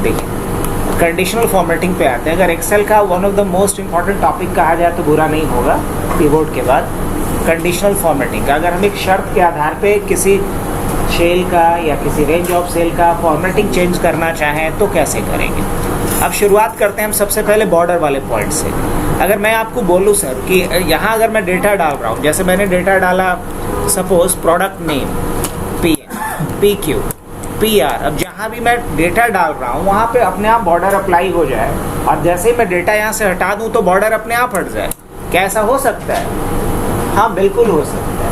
देखिए conditional formatting पे आते हैं। अगर एक्सेल का one of the most important topic कहा जाए तो बुरा नहीं होगा कीबोर्ड के बाद, कंडीशनल फॉर्मेटिंग का। अगर हम एक शर्त के आधार पे किसी सेल का या किसी रेंज ऑफ सेल का फॉर्मेटिंग चेंज करना चाहें तो कैसे करेंगे। अब शुरुआत करते हैं हम सबसे पहले बॉर्डर वाले पॉइंट से। अगर मैं आपको बोलूँ सर कि यहाँ अगर मैं डेटा डाल रहा हूँ, जैसे मैंने डेटा डाला suppose product name PQ PR, अब जहाँ भी मैं डेटा डाल रहा हूँ वहाँ पे अपने आप बॉर्डर अप्लाई हो जाए और जैसे ही मैं डेटा यहाँ से हटा दूँ तो बॉर्डर अपने आप हट जाए। क्या ऐसा हो सकता है? हाँ बिल्कुल हो सकता है।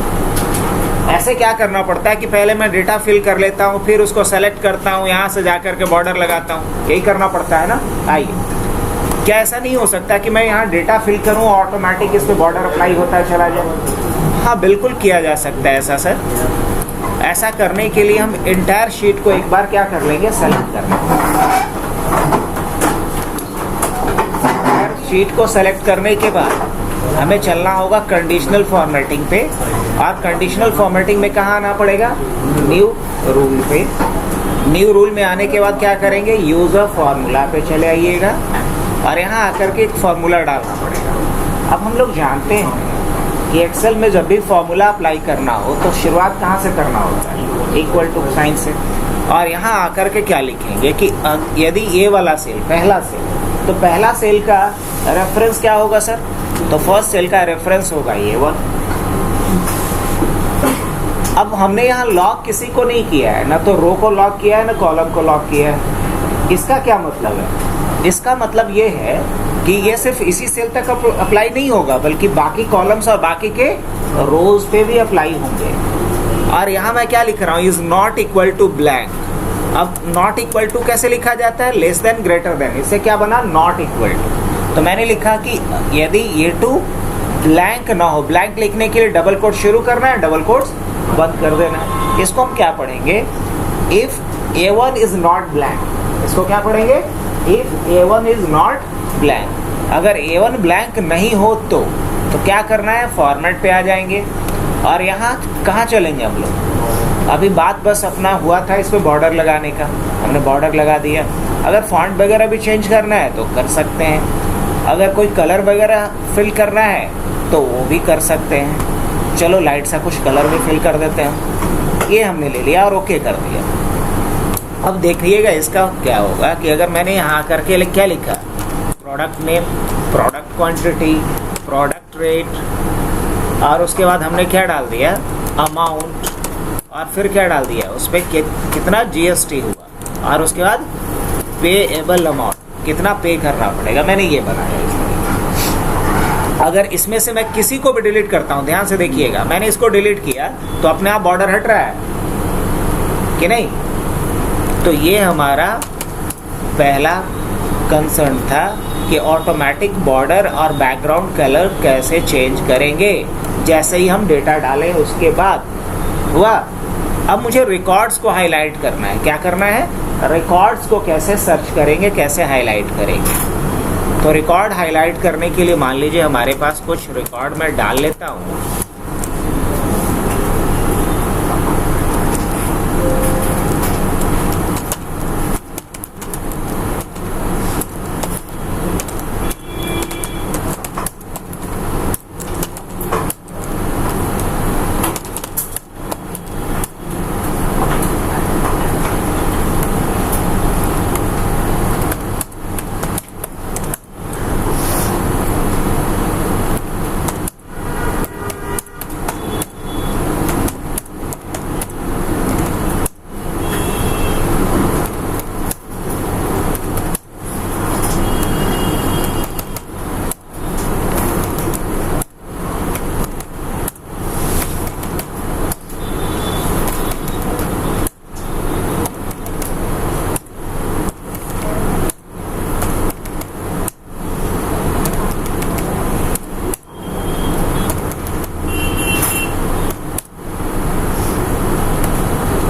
ऐसे क्या करना पड़ता है कि पहले मैं डेटा फिल कर लेता हूँ, फिर उसको सेलेक्ट करता हूँ, यहाँ से जाकर के बॉर्डर लगाता हूँ, यही करना पड़ता है ना। आइए, क्या ऐसा नहीं हो सकता कि मैं यहाँ डेटा फिल करूँ ऑटोमेटिक इस पर बॉर्डर अप्लाई होता चला जाए? हाँ बिल्कुल किया जा सकता है ऐसा सर। ऐसा करने के लिए हम इंटायर शीट को एक बार क्या कर लेंगे, सेलेक्ट कर लेंगे। इंटायर शीट को सेलेक्ट करने के बाद हमें चलना होगा कंडीशनल फॉर्मेटिंग पे, और कंडीशनल फॉर्मेटिंग में कहाँ आना पड़ेगा, न्यू रूल पे। न्यू रूल में आने के बाद क्या करेंगे, यूज अ फॉर्मूला पे चले आइएगा और यहाँ आकर के एक फॉर्मूला डालना पड़ेगा। अब हम लोग जानते हैं कि एक्सेल में जब भी फॉर्मूला अप्लाई करना हो तो शुरुआत कहाँ से करना होता है, इक्वल टू साइन से। और यहाँ आकर के क्या लिखेंगे कि यदि ये वाला सेल पहला सेल, तो पहला सेल का रेफरेंस क्या होगा सर, तो फर्स्ट सेल का रेफरेंस होगा ये वन। अब हमने यहाँ लॉक किसी को नहीं किया है, ना तो रो को लॉक किया है ना कॉलम को लॉक किया है। इसका क्या मतलब है, इसका मतलब ये है कि ये सिर्फ इसी सेल तक अप्लाई नहीं होगा बल्कि बाकी कॉलम्स और बाकी के रोज पे भी अप्लाई होंगे। और यहाँ मैं क्या लिख रहा हूँ, is not equal to blank. अब नॉट इक्वल टू कैसे लिखा जाता है, लेस देन ग्रेटर देन, इससे क्या बना, नॉट इक्वल टू। तो मैंने लिखा कि यदि ये टू ब्लैंक ना हो, ब्लैंक लिखने के लिए डबल कोट शुरू करना है, डबल कोट्स बंद कर देना है। इसको हम क्या पढ़ेंगे, if A1 is not blank. इसको क्या पढ़ेंगे, if A1 is not blank. अगर A1 ब्लैंक नहीं हो तो क्या करना है, फॉर्मेट पे आ जाएंगे और यहाँ कहाँ चलेंगे हम लोग। अभी बात बस अपना हुआ था इस पे बॉर्डर लगाने का, हमने बॉर्डर लगा दिया। अगर फॉन्ट वगैरह भी चेंज करना है तो कर सकते हैं, अगर कोई कलर वगैरह फिल करना है तो वो भी कर सकते हैं। चलो लाइट सा कुछ कलर भी फिल कर देते हैं। ये हमने ले लिया और ओके कर दिया। अब देखिएगा इसका क्या होगा कि अगर मैंने यहाँ करके क्या लिखा, product name, product quantity, product rate, और उसके बाद हमने क्या डाल दिया, अमाउंट, और फिर क्या डाल दिया उस पर कितना GST हुआ, और उसके बाद पेएबल अमाउंट, कितना पे करना पड़ेगा। मैंने ये बनाया इसमें। अगर इसमें से मैं किसी को भी डिलीट करता हूँ, ध्यान से देखिएगा, मैंने इसको डिलीट किया तो अपने आप बॉर्डर हट रहा है कि नहीं। तो ये हमारा पहला कंसर्न था कि ऑटोमेटिक बॉर्डर और बैकग्राउंड कलर कैसे चेंज करेंगे जैसे ही हम डेटा डालें उसके बाद हुआ। अब मुझे रिकॉर्ड्स को हाईलाइट करना है। क्या करना है, रिकॉर्ड्स को कैसे सर्च करेंगे, कैसे हाईलाइट करेंगे। तो रिकॉर्ड हाईलाइट करने के लिए मान लीजिए हमारे पास कुछ रिकॉर्ड मैं डाल लेता हूँ।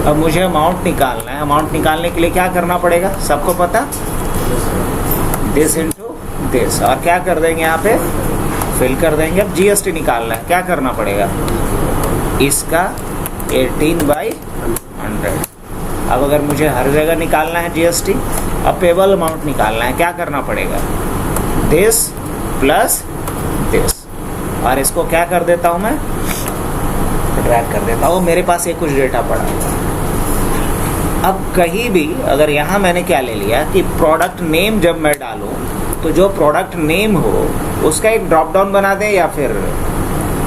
अब मुझे अमाउंट निकालना है। अमाउंट निकालने के लिए क्या करना पड़ेगा, सबको पता, दिस इंटू दिस, और क्या कर देंगे यहाँ पे, फिल कर देंगे। अब GST निकालना है, क्या करना पड़ेगा, इसका 18/100 अब अगर मुझे हर जगह निकालना है जीएसटी, अब पेबल अमाउंट निकालना है, क्या करना पड़ेगा, दिस प्लस दिस, और इसको क्या कर देता हूँ मैं, ड्रैग कर देता हूँ, मेरे पास ये कुछ डेटा पड़ा हुआ। अब कहीं भी अगर यहाँ मैंने क्या ले लिया कि प्रोडक्ट नेम जब मैं डालूँ तो जो प्रोडक्ट नेम हो उसका एक ड्रॉप डाउन बना दें, या फिर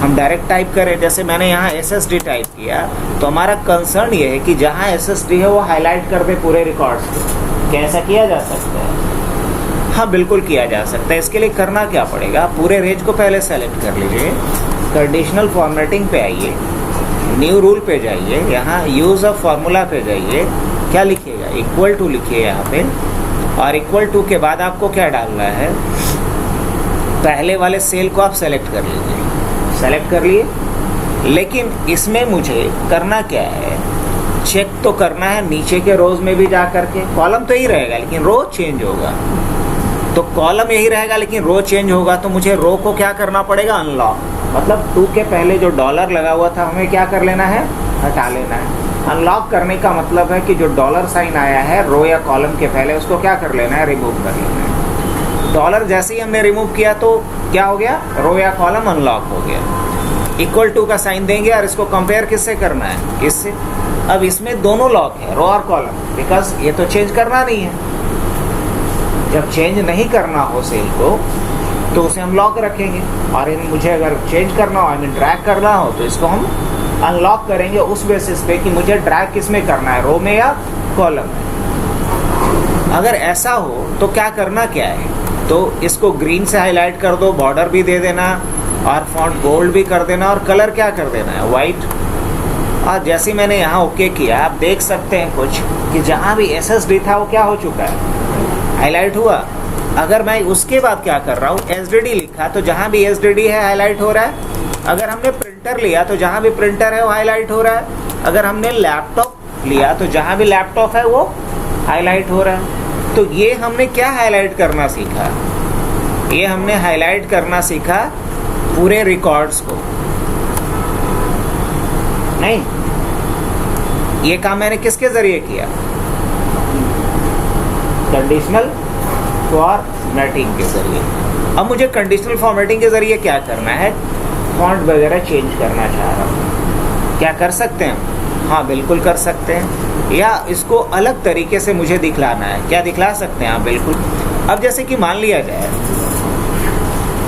हम डायरेक्ट टाइप करें। जैसे मैंने यहाँ SSD टाइप किया तो हमारा कंसर्न ये है कि जहाँ SSD है वो हाईलाइट कर दे पूरे रिकॉर्ड्स को। क्या ऐसा किया जा सकता है? हाँ, बिल्कुल किया जा सकता है। इसके लिए करना क्या पड़ेगा, पूरे रेंज को पहले सेलेक्ट कर लीजिए, कंडीशनल फॉर्मेटिंग पे आइए, न्यू रूल पे जाइए, यहाँ यूज़ ऑफ फार्मूला पे जाइए, क्या लिखिएगा, इक्वल टू लिखिए यहाँ पे, और इक्वल टू के बाद आपको क्या डालना है, पहले वाले सेल को आप सेलेक्ट कर लीजिए, सेलेक्ट कर लिए। लेकिन इसमें मुझे करना क्या है, चेक तो करना है नीचे के रोज में भी जा करके, कॉलम तो ही रहेगा लेकिन रो चेंज होगा, तो कॉलम यही रहेगा लेकिन रो चेंज होगा, तो मुझे रो को क्या करना पड़ेगा, अनलॉक, मतलब 2 के पहले जो डॉलर लगा हुआ था हमें क्या कर लेना है, हटा लेना है। अनलॉक करने का मतलब है कि जो डॉलर साइन आया है रो या कॉलम के पहले उसको क्या कर लेना है, रिमूव कर लेना है। डॉलर जैसे ही हमने रिमूव किया तो क्या हो गया, रो या कॉलम अनलॉक हो गया। इक्वल टू का साइन देंगे और इसको कंपेयर किससे करना है, इससे। अब इसमें दोनों लॉक है, रो और कॉलम, बिकॉज ये तो चेंज करना नहीं है। जब चेंज नहीं करना हो सेल को तो उसे हम लॉक रखेंगे, और मुझे अगर चेंज करना हो, आई मीन ड्रैग करना हो, तो इसको हम अनलॉक करेंगे उस बेसिस पे कि मुझे ड्रैग किस में करना है, रो में या कॉलम में। अगर ऐसा हो तो क्या करना क्या है, तो इसको ग्रीन से हाईलाइट कर दो, बॉर्डर भी दे देना, और फॉन्ट बोल्ड भी कर देना, और कलर क्या कर देना है, वाइट। और जैसे मैंने यहाँ ओके किया, आप देख सकते हैं कुछ कि जहाँ भी SSD था वो क्या हो चुका है, हाईलाइट हुआ। अगर मैं उसके बाद क्या कर रहा हूँ, SDD लिखा तो जहाँ भी SDD है हाईलाइट हो रहा है। अगर हमने प्रिंटर लिया तो जहाँ भी प्रिंटर है वो हाईलाइट हो रहा है। अगर हमने लैपटॉप लिया तो जहाँ भी लैपटॉप है वो हाईलाइट हो रहा है। तो ये हमने क्या हाईलाइट करना सीखा, ये हमने हाईलाइट करना सीखा पूरे रिकॉर्ड्स को। नहीं, ये काम मैंने किसके जरिए किया, कंडीशनल फॉर्मेटिंग के जरिए। अब मुझे कंडीशनल फॉर्मेटिंग के जरिए क्या करना है, फॉन्ट वगैरह चेंज करना चाह रहा हूँ, क्या कर सकते हैं, हाँ बिल्कुल कर सकते हैं। या इसको अलग तरीके से मुझे दिखलाना है, क्या दिखला सकते हैं, हाँ बिल्कुल। अब जैसे कि मान लिया जाए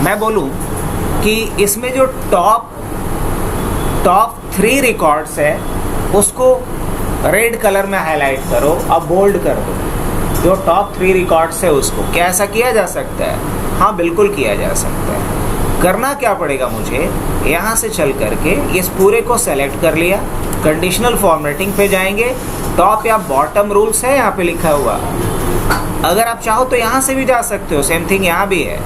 मैं बोलूँ कि इसमें जो टॉप 3 रिकॉर्ड्स है उसको रेड कलर में हाईलाइट करो, अब बोल्ड कर दो। जो टॉप 3 रिकॉर्ड्स है उसको क्या ऐसा किया जा सकता है, हाँ बिल्कुल किया जा सकता है। करना क्या पड़ेगा मुझे, यहाँ से चल करके इस पूरे को सेलेक्ट कर लिया, कंडीशनल फॉर्मेटिंग पे जाएंगे, टॉप या बॉटम रूल्स है यहाँ पे लिखा हुआ। अगर आप चाहो तो यहाँ से भी जा सकते हो, सेम थिंग यहाँ भी है,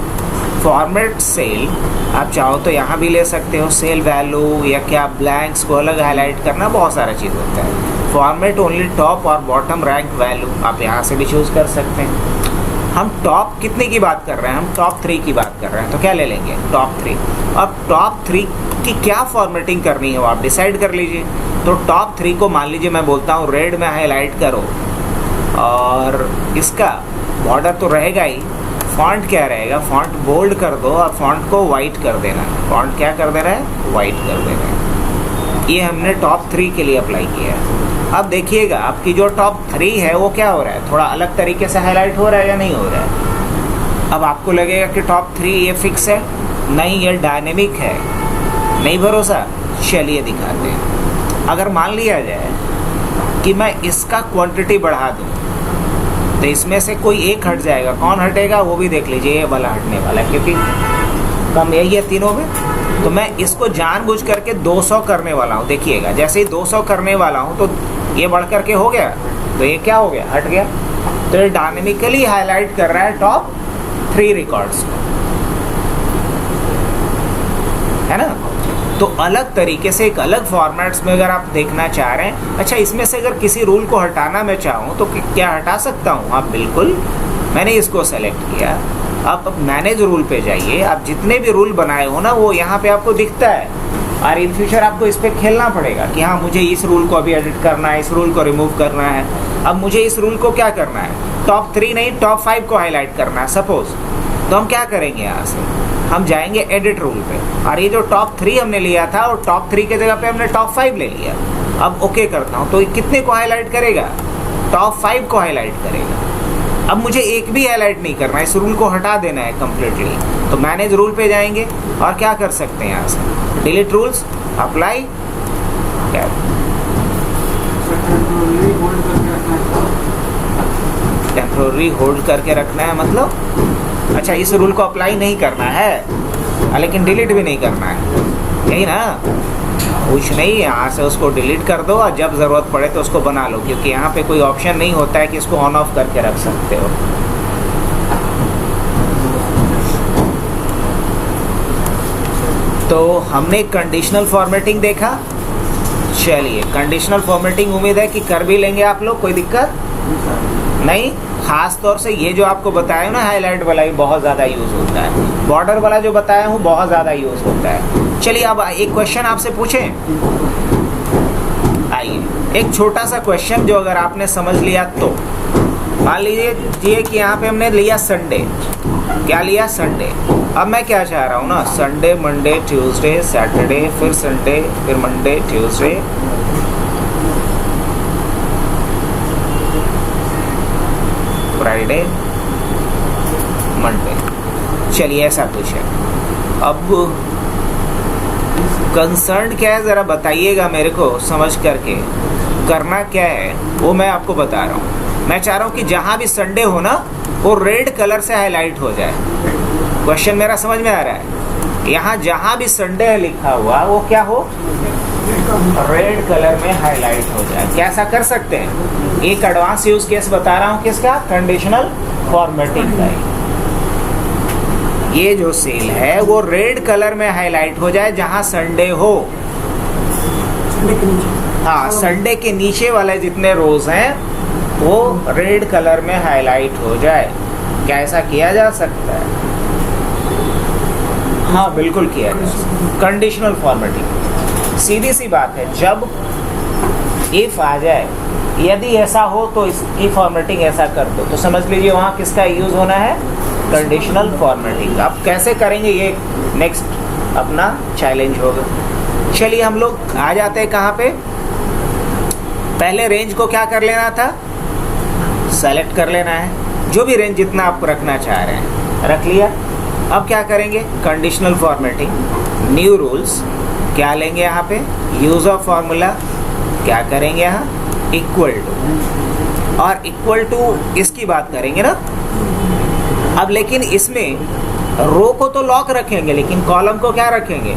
फॉर्मेट सेल, आप चाहो तो यहाँ भी ले सकते हो, सेल वैल्यू या क्या ब्लैंक्स को अलग हाईलाइट करना, बहुत सारा चीज़ होता है। फॉर्मेट ओनली टॉप और बॉटम रैंक वैल्यू, आप यहाँ से भी चूज़ कर सकते हैं। हम टॉप कितने की बात कर रहे हैं, हम टॉप 3 की बात कर रहे हैं, तो क्या ले लेंगे, टॉप 3। अब टॉप 3 की क्या फॉर्मेटिंग करनी है वो आप डिसाइड कर लीजिए। तो टॉप 3 को मान लीजिए मैं बोलता हूँ रेड में हाईलाइट करो, और इसका बॉर्डर तो रहेगा ही, फॉन्ट क्या रहेगा, फॉन्ट बोल्ड कर दो और फॉन्ट को वाइट कर देना। फॉन्ट क्या कर देना है, वाइट कर देना है। ये हमने टॉप 3 के लिए अप्लाई किया है। अब देखिएगा आपकी जो टॉप 3 है वो क्या हो रहा है, थोड़ा अलग तरीके से हाईलाइट हो रहा है या नहीं हो रहा है। अब आपको लगेगा कि टॉप 3 ये फिक्स है, नहीं ये डायनेमिक है, नहीं भरोसा, चलिए दिखाते हैं। अगर मान लिया जाए कि मैं इसका क्वांटिटी बढ़ा दूँ तो इसमें से कोई एक हट जाएगा, कौन हटेगा वो भी देख लीजिए, ये वाला हटने वाला है क्योंकि कम यही है तीनों में। तो मैं इसको जानबूझ करके 200 करने वाला हूँ। देखिएगा जैसे ही 200 करने वाला हूँ तो ये बढ़ करके हो गया, तो ये क्या हो गया, हट गया। तो ये डायनेमिकली हाईलाइट कर रहा है टॉप 3 रिकॉर्ड्स को, है ना। तो अलग तरीके से एक अलग फॉर्मेट्स में अगर आप देखना चाह रहे हैं, अच्छा इसमें से अगर किसी रूल को हटाना मैं चाहूँ तो क्या हटा सकता हूँ, आप बिल्कुल। मैंने इसको सेलेक्ट किया, आप मैनेज रूल पे जाइए, आप जितने भी रूल बनाए हो ना वो यहाँ पे आपको दिखता है। और इन फ्यूचर आपको इस पर खेलना पड़ेगा कि हाँ मुझे इस रूल को अभी एडिट करना है, इस रूल को रिमूव करना है। अब मुझे इस रूल को क्या करना है, टॉप 3 नहीं टॉप 5 को हाईलाइट करना है सपोज। तो हम क्या करेंगे, यहाँ से हम जाएंगे एडिट रूल पे, और ये जो टॉप 3 हमने लिया था और टॉप 3 के जगह पे हमने टॉप 5 ले लिया। अब ओके करता हूँ, तो कितने को हाईलाइट करेगा, टॉप 5 को हाईलाइट करेगा। अब मुझे एक भी हाईलाइट नहीं करना है, इस रूल को हटा देना है कम्प्लीटली। तो मैनेज रूल पे जाएंगे और क्या कर सकते हैं, यहाँ से delete rules, apply, temporary hold करके रखना है मतलब। अच्छा, इस रूल को अप्लाई नहीं करना है लेकिन डिलीट भी नहीं करना है, यही ना। कुछ नहीं, यहाँ से उसको डिलीट कर दो और जब ज़रूरत पड़े तो उसको बना लो, क्योंकि यहाँ पे कोई ऑप्शन नहीं होता है कि इसको ऑन ऑफ करके रख सकते हो। तो हमने कंडीशनल फॉर्मेटिंग देखा। चलिए, कंडीशनल फॉर्मेटिंग उम्मीद है कि कर भी लेंगे आप लोग, कोई दिक्कत नहीं। खास तौर से ये जो आपको बताया ना हाईलाइट वाला, ही बहुत ज़्यादा यूज़ होता है। बॉर्डर वाला जो बताया हूँ बहुत ज़्यादा यूज़ होता है। चलिए, अब एक क्वेश्चन आपसे पूछें। आइए, एक छोटा सा क्वेश्चन जो अगर आपने समझ लिया तो, मान लीजिए कि यहाँ पे हमने लिया संडे, क्या लिया, संडे। अब मैं क्या चाह रहा हूँ ना, संडे, मंडे, ट्यूसडे, सैटरडे, फिर संडे, फिर मंडे, ट्यूसडे, फ्राइडे, मंडे। चलिए, ऐसा कुछ है। अब कंसर्न क्या है ज़रा बताइएगा मेरे को, समझ करके करना क्या है वो मैं आपको बता रहा हूँ। मैं चाह रहा हूँ कि जहाँ भी संडे हो ना, वो रेड कलर से हाईलाइट हो जाए। क्वेश्चन मेरा समझ में आ रहा है? यहाँ जहाँ भी संडे है लिखा हुआ, वो क्या हो, रेड कलर में हाईलाइट हो जाए। कैसा कर सकते हैं, एक एडवांस यूज केस बता रहा हूँ किसका, कंडीशनल फॉर्मेटिंग का। ये जो सेल है वो रेड कलर में हाईलाइट हो जाए जहां संडे हो। हाँ, संडे के नीचे वाले जितने रोज हैं वो रेड कलर में हाईलाइट हो जाए। क्या ऐसा किया जा सकता है? हाँ, बिल्कुल किया जा सकता है। कंडीशनल फॉर्मेटिंग सीधी सी बात है, जब इफ आ जाए, यदि ऐसा हो तो इसकी फॉर्मेटिंग ऐसा कर दो, तो समझ लीजिए वहाँ किसका यूज होना है, कंडीशनल फॉर्मेटिंग। अब कैसे करेंगे ये नेक्स्ट अपना चैलेंज होगा। चलिए, हम लोग आ जाते हैं कहाँ पे, पहले रेंज को क्या कर लेना था, सेलेक्ट कर लेना है, जो भी रेंज जितना आप रखना चाह रहे हैं रख लिया। अब क्या करेंगे, कंडीशनल फॉर्मेटिंग, न्यू रूल्स, क्या लेंगे यहाँ पे, यूज ऑफ फॉर्मूला, क्या करेंगे यहाँ, इक्वल टू, और इक्वल टू इसकी बात करेंगे ना। अब लेकिन इसमें रो को तो लॉक रखेंगे, लेकिन कॉलम को क्या रखेंगे,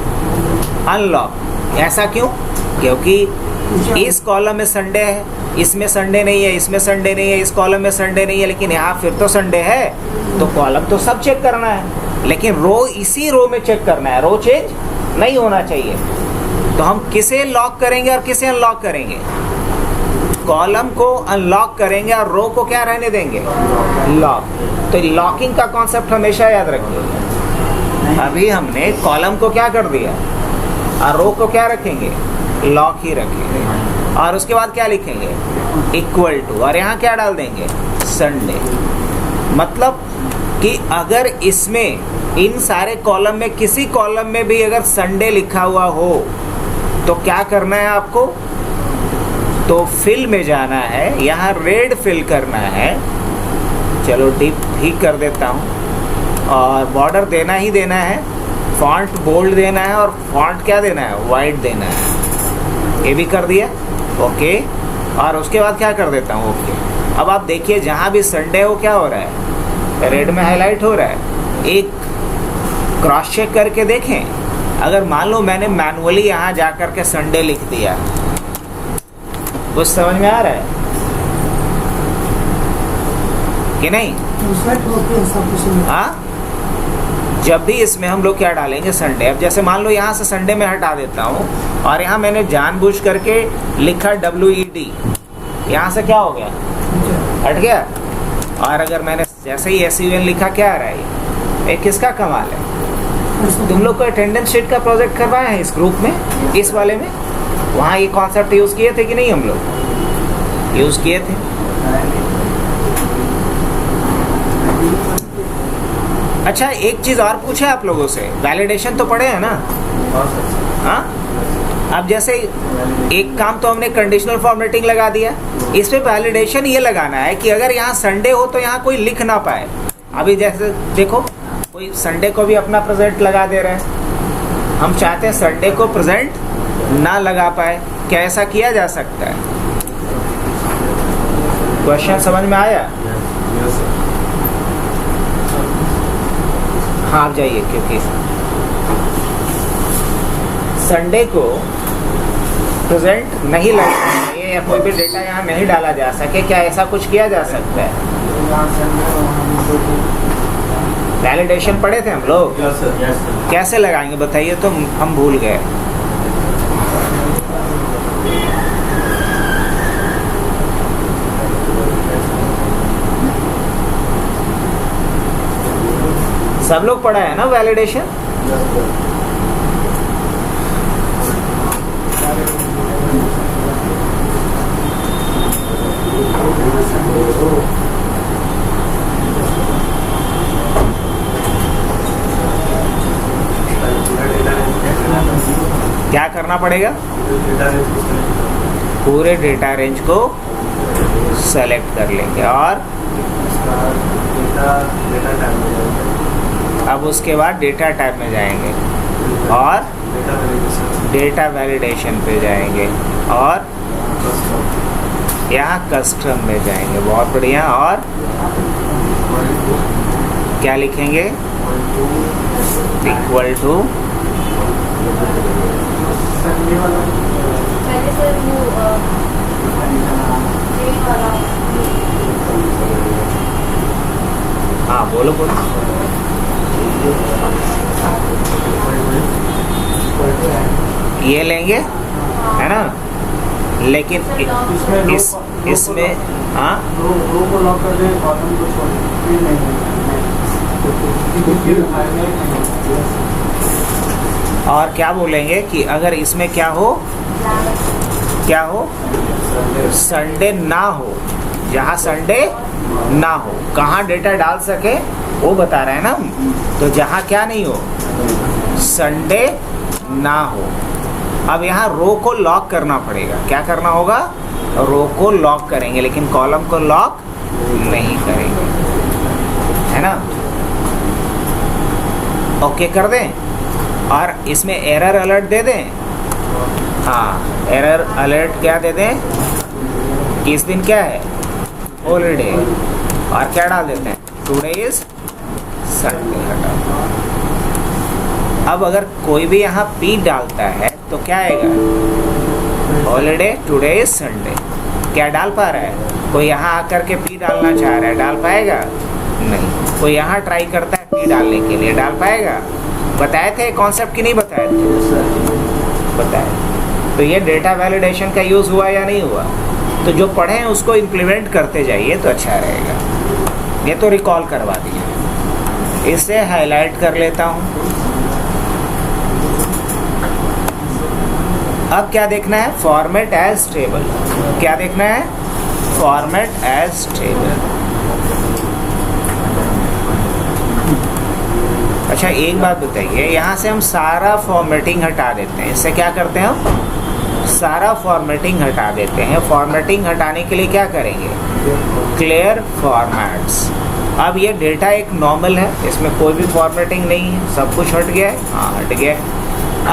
अनलॉक। ऐसा क्यों, क्योंकि इस कॉलम में संडे है, इसमें संडे नहीं है, इसमें संडे नहीं है, इस कॉलम में संडे नहीं है, लेकिन यहाँ फिर तो संडे है, तो कॉलम तो सब चेक करना है, लेकिन रो इसी रो में चेक करना है, रो चेंज नहीं होना चाहिए। तो हम किसे लॉक करेंगे और किसे अनलॉक करेंगे, कॉलम को अनलॉक करेंगे और रो को क्या रहने देंगे, लॉक। तो लॉकिंग का कॉन्सेप्ट हमेशा याद रखिए। अभी हमने कॉलम को क्या कर दिया और रो को क्या रखेंगे, लॉक ही रखेंगे, और उसके बाद क्या लिखेंगे, इक्वल टू, और यहाँ क्या डाल देंगे, संडे। मतलब कि अगर इसमें इन सारे कॉलम में किसी कॉलम में भी अगर संडे लिखा हुआ हो तो क्या करना है आपको, तो फिल में जाना है, यहाँ रेड फिल करना है। चलो डीप ठीक कर देता हूँ, और बॉर्डर देना ही देना है, फॉन्ट बोल्ड देना है, और फॉन्ट क्या देना है, वाइट देना है। ये भी कर दिया, ओके। और उसके बाद क्या कर देता हूँ, ओके। अब आप देखिए जहाँ भी संडे हो क्या हो रहा है, रेड में हाईलाइट हो रहा है। एक क्रॉस चेक करके देखें, अगर मान लो मैंने मैनुअली यहाँ जा कर के संडे लिख दिया, कुछ समझ में आ रहा है कि नहीं? हाँ, जब भी इसमें हम लोग क्या डालेंगे, संडे। अब जैसे मान लो यहाँ से संडे में हटा देता हूँ, और यहाँ मैंने जानबूझ करके लिखा WED, यहाँ से क्या हो गया, हट गया। और अगर मैंने जैसे ही SUN लिखा, क्या आ रहा है, ये किसका कमाल है, तुम लोग को अटेंडेंस शीट का प्रोजेक्ट करवाया है इस ग्रुप में, इस वाले में? वहाँ ये कॉन्सेप्ट यूज़ किए थे कि नहीं? हम लोग यूज़ किए थे। अच्छा, एक चीज़ और पूछे आप लोगों से, वैलिडेशन तो पढ़े हैं ना? हाँ, अब जैसे एक काम तो हमने कंडीशनल फॉर्मेटिंग लगा दिया, इस पे वैलिडेशन ये लगाना है कि अगर यहाँ संडे हो तो यहाँ कोई लिख ना पाए। अभी जैसे देखो, कोई संडे को भी अपना प्रेजेंट लगा दे रहे हैं, हम चाहते हैं संडे को प्रेजेंट ना लगा पाए, क्या ऐसा किया जा सकता है? क्वेश्चन समझ में आया? हाँ, आप जाइए, क्योंकि संडे को प्रेजेंट नहीं लगना चाहिए या कोई भी डेटा यहाँ नहीं डाला जा सके, क्या ऐसा कुछ किया जा सकता है? वैलिडेशन पढ़े थे हम लोग, कैसे लगाएंगे बताइए तो, हम भूल गए। सब लोग पढ़ा है ना वैलिडेशन? क्या करना पड़ेगा? पूरे डेटा रेंज को सेलेक्ट कर लेंगे और अब उसके बाद डेटा टैब में जाएंगे और डेटा वैलिडेशन पे जाएंगे और यहाँ कस्टम में जाएंगे। बहुत बढ़िया। और क्या लिखेंगे? इक्वल टू हाँ, बोलो बोलो। ये लेंगे, है ना? लेकिन इसमें हाँ, और क्या बोलेंगे कि अगर इसमें क्या हो, क्या हो? संडे ना हो, जहाँ संडे ना हो, कहाँ डेटा डाल सके वो बता रहे हैं ना। तो जहाँ क्या नहीं हो, संडे ना हो। अब यहाँ रो को लॉक करना पड़ेगा। क्या करना होगा? रो को लॉक करेंगे, लेकिन कॉलम को लॉक नहीं करेंगे, है ना? ओके कर दें और इसमें एरर अलर्ट दे दें। हाँ, एरर अलर्ट क्या दे दें कि इस दिन क्या है? हॉलीडे। और क्या डाल देते हैं? Today is Sunday. हटा। अब अगर कोई भी यहाँ पी डालता है तो क्या आएगा? Holiday, today is Sunday. क्या डाल पा रहा है? कोई यहाँ आकर के पी डालना चाह रहा है, डाल पाएगा? नहीं। कोई यहाँ ट्राई करता है पी डालने के लिए, डाल पाएगा? बताए थे कॉन्सेप्ट कि नहीं बताए थे? बताए। तो ये डेटा वैलिडेशन का यूज़ हुआ या नहीं हुआ? तो जो पढ़े हैं उसको इम्प्लीमेंट करते जाइए तो अच्छा रहेगा। ये तो रिकॉल करवा दिया, इसे हाईलाइट कर लेता हूँ। अब क्या देखना है? Format as table. क्या देखना है? Format as table. अच्छा, एक बात बताइए, यहाँ से हम सारा फॉर्मेटिंग हटा देते हैं। इससे क्या करते हैं? हम सारा फॉर्मेटिंग हटा देते हैं। फॉर्मेटिंग हटाने के लिए क्या करेंगे? Clear formats. अब ये डेटा एक नॉर्मल है, इसमें कोई भी फॉर्मेटिंग नहीं है, सब कुछ हट गया है। हाँ, हट गया है।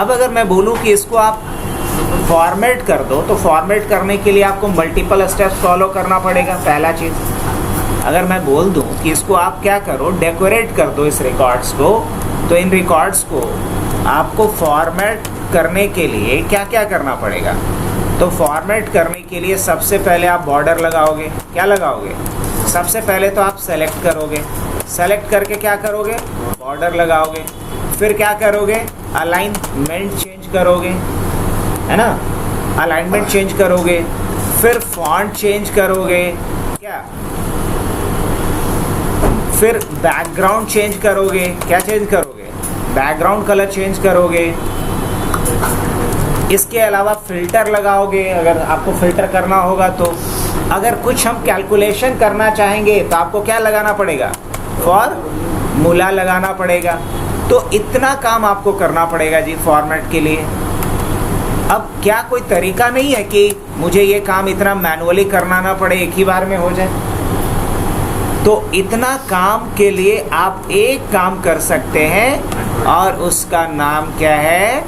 अब अगर मैं बोलूँ कि इसको आप फॉर्मेट कर दो, तो फॉर्मेट करने के लिए आपको मल्टीपल स्टेप्स फॉलो करना पड़ेगा। पहला चीज़, अगर मैं बोल दूं कि इसको आप क्या करो, डेकोरेट कर दो इस रिकॉर्ड्स को, तो इन रिकॉर्ड्स को आपको फॉर्मेट करने के लिए क्या क्या करना पड़ेगा? तो फॉर्मेट करने के लिए सबसे पहले आप बॉर्डर लगाओगे। क्या लगाओगे? सबसे पहले तो आप सेलेक्ट करोगे, सेलेक्ट करके क्या करोगे? बॉर्डर लगाओगे। फिर क्या करोगे? अलाइनमेंट चेंज करोगे, है ना? अलाइनमेंट चेंज करोगे, फिर फॉन्ट चेंज करोगे, क्या? फिर बैकग्राउंड चेंज करोगे। क्या चेंज करोगे? बैकग्राउंड कलर चेंज करोगे, इसके अलावा फिल्टर लगाओगे अगर आपको फिल्टर करना होगा तो। अगर कुछ हम कैलकुलेशन करना चाहेंगे तो आपको क्या लगाना पड़ेगा, फॉर्मूला लगाना पड़ेगा। तो इतना काम आपको करना पड़ेगा जी फॉर्मेट के लिए। अब क्या कोई तरीका नहीं है कि मुझे ये काम इतना मैनुअली करना ना पड़े, एक ही बार में हो जाए? तो इतना काम के लिए आप एक काम कर सकते हैं और उसका नाम क्या है,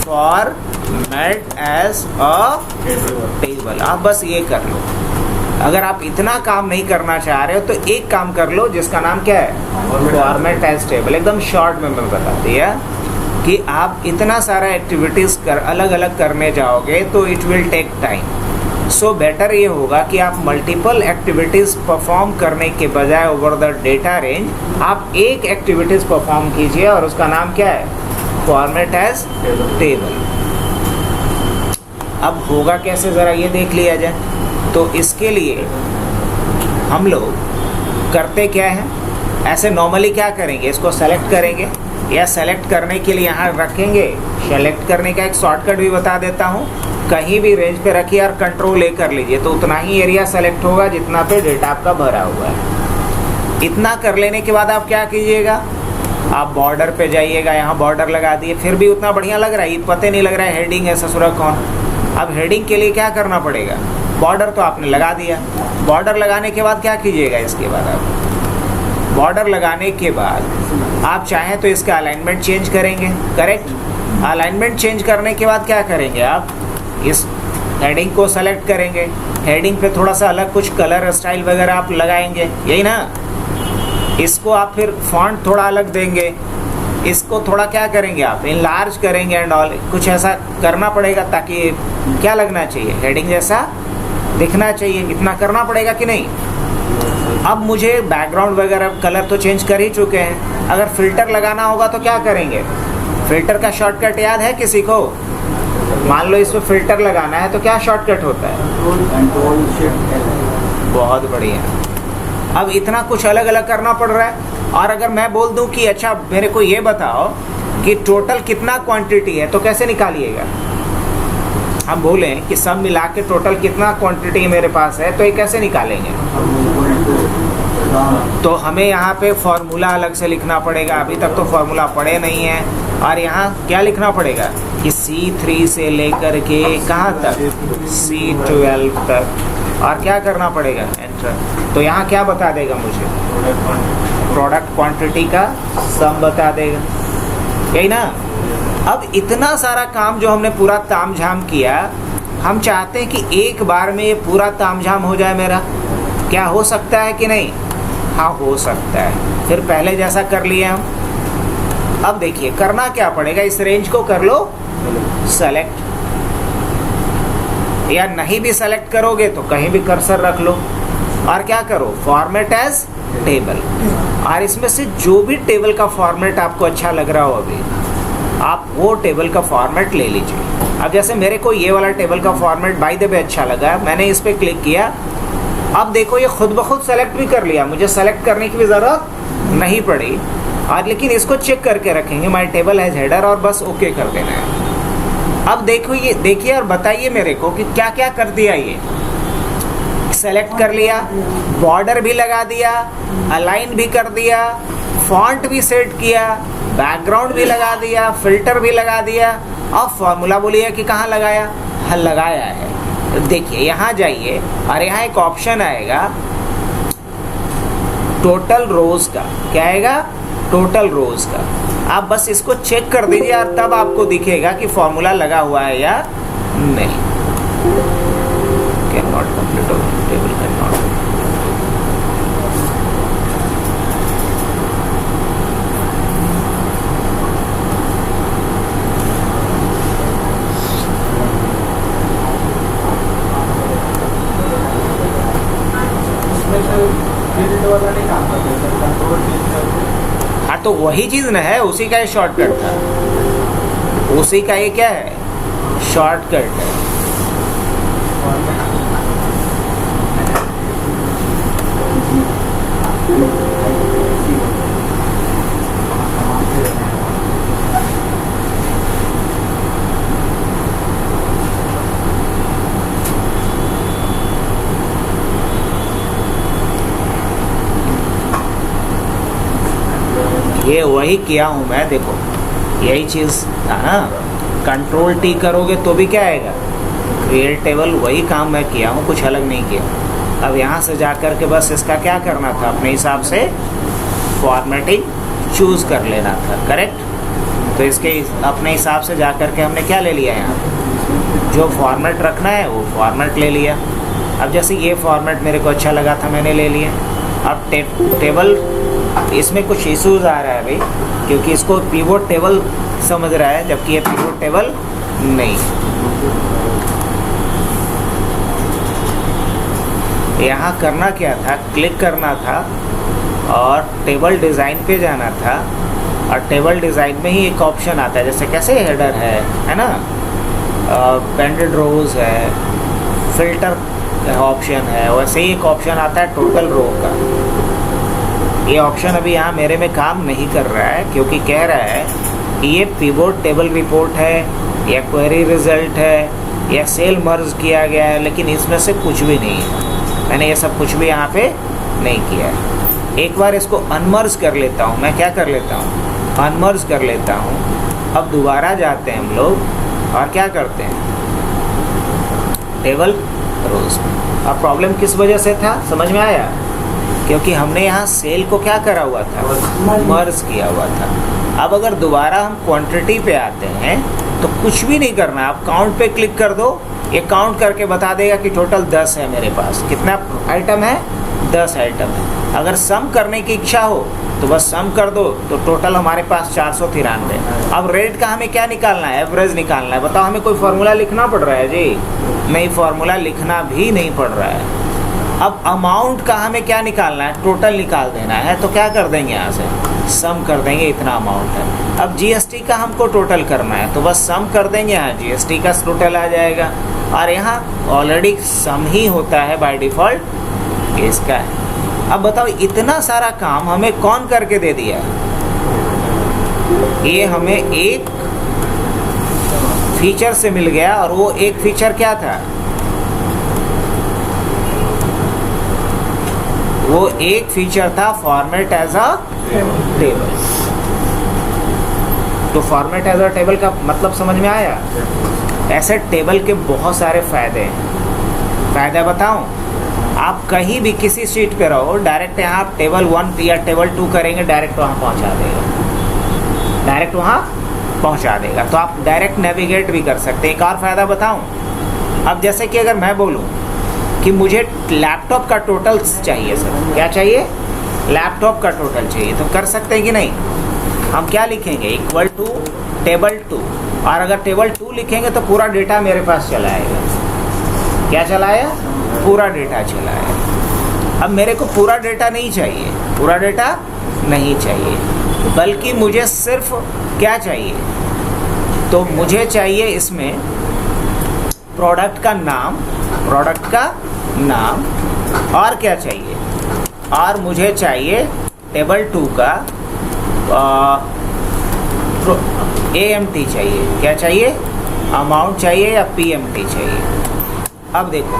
फॉर्मेट एज अ टेबल। आप बस ये कर लो। अगर आप इतना काम नहीं करना चाह रहे हो तो एक काम कर लो जिसका नाम क्या है, फॉर्मेट एज टेबल। एकदम शॉर्ट में मैं बता दिया कि आप इतना सारा एक्टिविटीज़ अलग अलग करने जाओगे तो it will take time. So better ये होगा कि आप मल्टीपल एक्टिविटीज़ परफॉर्म करने के बजाय ओवर द डेटा रेंज आप एक एक्टिविटीज़ परफॉर्म कीजिए और उसका नाम क्या है, फॉर्मेट एज टेबल। अब होगा कैसे ज़रा ये देख लिया जाए। तो इसके लिए हम लोग करते क्या हैं, ऐसे नॉर्मली क्या करेंगे, इसको सेलेक्ट करेंगे या सेलेक्ट करने के लिए यहाँ रखेंगे। सेलेक्ट करने का एक शॉर्टकट भी बता देता हूँ, कहीं भी रेंज पे रखिए और कंट्रोल ए कर लीजिए तो उतना ही एरिया सेलेक्ट होगा जितना पे डेटा आपका भरा हुआ है। इतना कर लेने के बाद आप क्या कीजिएगा, आप बॉर्डर पे जाइएगा, यहाँ बॉर्डर लगा दिए, फिर भी उतना बढ़िया लग रहा है, पता नहीं लग रहा है हेडिंग है ससुरा कौन। अब हेडिंग के लिए क्या करना पड़ेगा, बॉर्डर तो आपने लगा दिया। बॉर्डर लगाने के बाद क्या कीजिएगा, इसके बाद आप बॉर्डर लगाने के बाद आप चाहें तो इसका अलाइनमेंट चेंज करेंगे, करेक्ट। अलाइनमेंट चेंज करने के बाद क्या करेंगे, आप इस हेडिंग को सेलेक्ट करेंगे, हेडिंग पे थोड़ा सा अलग कुछ कलर स्टाइल वगैरह आप लगाएंगे, यही ना। इसको आप फिर फॉन्ट थोड़ा अलग देंगे, इसको थोड़ा क्या करेंगे आप, इनलार्ज करेंगे एंड ऑल, कुछ ऐसा करना पड़ेगा ताकि क्या लगना चाहिए, हेडिंग जैसा दिखना चाहिए। इतना करना पड़ेगा कि नहीं। अब मुझे बैकग्राउंड वगैरह कलर तो चेंज कर ही चुके हैं, अगर फिल्टर लगाना होगा तो क्या करेंगे, फिल्टर का शॉर्टकट याद है किसी को? मान लो इसमें फिल्टर लगाना है तो क्या शॉर्टकट होता है, कंट्रोल शिफ्ट एल। बहुत बढ़िया। अब इतना कुछ अलग अलग करना पड़ रहा है। और अगर मैं बोल दूं कि अच्छा मेरे को ये बताओ कि टोटल कितना क्वांटिटी है, तो कैसे निकालिएगा। हम बोलें कि सब मिला के टोटल कितना क्वांटिटी मेरे पास है, तो ये कैसे निकालेंगे। तो हमें यहाँ पे फॉर्मूला अलग से लिखना पड़ेगा, अभी तक तो फॉर्मूला पढ़े नहीं है। और यहाँ क्या लिखना पड़ेगा कि C3 से लेकर के कहाँ तक, C12 तक। और क्या करना पड़ेगा, एंटर। तो यहाँ क्या बता देगा मुझे, प्रोडक्ट क्वांटिटी का सम बता देगा, यही ना। अब इतना सारा काम जो हमने पूरा तामझाम किया, हम चाहते हैं कि एक बार में ये पूरा तामझाम हो जाए मेरा। क्या हो सकता है कि नहीं? हाँ हो सकता है। फिर पहले जैसा कर लिए हम। अब देखिए करना क्या पड़ेगा, इस रेंज को कर लो सेलेक्ट, या नहीं भी सेलेक्ट करोगे तो कहीं भी कर्सर रख लो और क्या करो, फॉर्मेट एज टेबल। और इसमें से जो भी टेबल का फॉर्मेट आपको अच्छा लग रहा हो अभी, आप वो टेबल का फॉर्मेट ले लीजिए। अब जैसे मेरे को ये वाला टेबल का फॉर्मेट बाय द वे अच्छा लगा, मैंने इस पर क्लिक किया। अब देखो ये खुद ब खुद सेलेक्ट भी कर लिया, मुझे सेलेक्ट करने की भी ज़रूरत नहीं पड़ी। और लेकिन इसको चेक करके रखेंगे, माय टेबल हैज हेडर, और बस ओके कर देना है। अब देखो ये देखिए और बताइए मेरे को कि क्या क्या कर दिया। ये सेलेक्ट कर लिया, बॉर्डर भी लगा दिया, अलाइन भी कर दिया, फॉन्ट भी सेट किया, बैकग्राउंड भी लगा दिया, फिल्टर भी लगा दिया। अब फॉर्मूला बोलिए कि कहाँ लगाया, हल लगाया है। तो देखिए यहाँ जाइए और यहाँ एक ऑप्शन आएगा टोटल रोज का। क्या आएगा, टोटल रोज का। आप बस इसको चेक कर दीजिए और तब आपको दिखेगा कि फॉर्मूला लगा हुआ है या नहीं। Can not complete table, can not. हाँ तो वही चीज न है, उसी का ये शॉर्टकट था, उसी का ये क्या है, शॉर्टकट है। ये वही किया हूँ मैं, देखो यही चीज़ था ना, कंट्रोल टी करोगे तो भी क्या आएगा, क्रिएट टेबल। वही काम मैं किया हूँ, कुछ अलग नहीं किया। अब यहाँ से जा कर के बस इसका क्या करना था, अपने हिसाब से फॉर्मेटिंग चूज़ कर लेना था, करेक्ट। तो इसके अपने हिसाब से जा कर के हमने क्या ले लिया, यहाँ जो फॉर्मेट रखना है वो फॉर्मेट ले लिया। अब जैसे ये फॉर्मेट मेरे को अच्छा लगा था, मैंने ले लिया। अब टेबल, इसमें कुछ इश्यूज आ रहा है भाई, क्योंकि इसको पिवोट टेबल समझ रहा है, जबकि ये पिवोट टेबल नहीं। यहाँ करना क्या था, क्लिक करना था और टेबल डिज़ाइन पे जाना था, और टेबल डिज़ाइन में ही एक ऑप्शन आता है, जैसे कैसे हेडर है ना, बैंडेड रोज है, फिल्टर ऑप्शन है, वैसे ही एक ऑप्शन आता है टोटल रो का। ये ऑप्शन अभी यहाँ मेरे में काम नहीं कर रहा है, क्योंकि कह रहा है कि ये पिवोट टेबल रिपोर्ट है या क्वेरी रिजल्ट है या सेल मर्ज किया गया है, लेकिन इसमें से कुछ भी नहीं है। मैंने ये सब कुछ भी यहाँ पे नहीं किया है। एक बार इसको अनमर्ज कर लेता हूँ, मैं क्या कर लेता हूँ, अनमर्ज कर लेता हूँ। अब दोबारा जाते हैं हम लोग और क्या करते हैं, टेबल रोज। अब प्रॉब्लम किस वजह से था, समझ में आया, क्योंकि हमने यहाँ सेल को क्या करा हुआ था, मर्ज किया हुआ था। अब अगर दोबारा हम क्वांटिटी पे आते हैं तो कुछ भी नहीं करना, आप काउंट पे क्लिक कर दो, ये काउंट करके बता देगा कि टोटल 10 है मेरे पास। कितना आइटम है, 10 आइटम है। अगर सम करने की इच्छा हो तो बस सम कर दो, तो टोटल हमारे पास 493। अब रेट का हमें क्या निकालना है, एवरेज निकालना है। बताओ, हमें कोई फार्मूला लिखना पड़ रहा है जी, नहीं, फार्मूला लिखना भी नहीं पड़ रहा है। अब अमाउंट का हमें क्या निकालना है, टोटल निकाल देना है। तो क्या कर देंगे, यहाँ से सम कर देंगे, इतना अमाउंट है। अब जीएसटी का हमको टोटल करना है, तो बस सम कर देंगे, यहाँ जीएसटी का टोटल आ जाएगा। और यहाँ ऑलरेडी सम ही होता है बाय डिफ़ॉल्ट, इसका है। अब बताओ, इतना सारा काम हमें कौन करके दे दिया, ये हमें एक फीचर से मिल गया, और वो एक फीचर क्या था, वो एक फीचर था फॉर्मेट एज अ टेबल। तो फॉर्मेट एज अ टेबल का मतलब समझ में आया। ऐसे टेबल के बहुत सारे फायदे हैं। फायदा बताऊं, आप कहीं भी किसी शीट पे रहो, डायरेक्ट यहाँ आप टेबल 1 या टेबल 2 करेंगे, डायरेक्ट वहाँ पहुँचा देगा, डायरेक्ट वहाँ पहुँचा देगा। तो आप डायरेक्ट नेविगेट भी कर सकते हैं। एक और फ़ायदा बताऊं, अब जैसे कि अगर मैं बोलूं कि मुझे लैपटॉप का टोटल चाहिए, सर क्या चाहिए, लैपटॉप का टोटल चाहिए, तो कर सकते हैं कि नहीं। हम क्या लिखेंगे, इक्वल टू टेबल 2, और अगर टेबल 2 लिखेंगे तो पूरा डेटा मेरे पास चला आएगा। क्या चला आया, पूरा डेटा चला आया। अब मेरे को पूरा डेटा नहीं चाहिए, पूरा डेटा नहीं चाहिए, बल्कि मुझे सिर्फ क्या चाहिए, तो मुझे चाहिए इसमें प्रोडक्ट का नाम, प्रोडक्ट का नाम, और क्या चाहिए, और मुझे चाहिए टेबल 2 का AMT चाहिए। क्या चाहिए, अमाउंट चाहिए या PMT चाहिए। अब देखो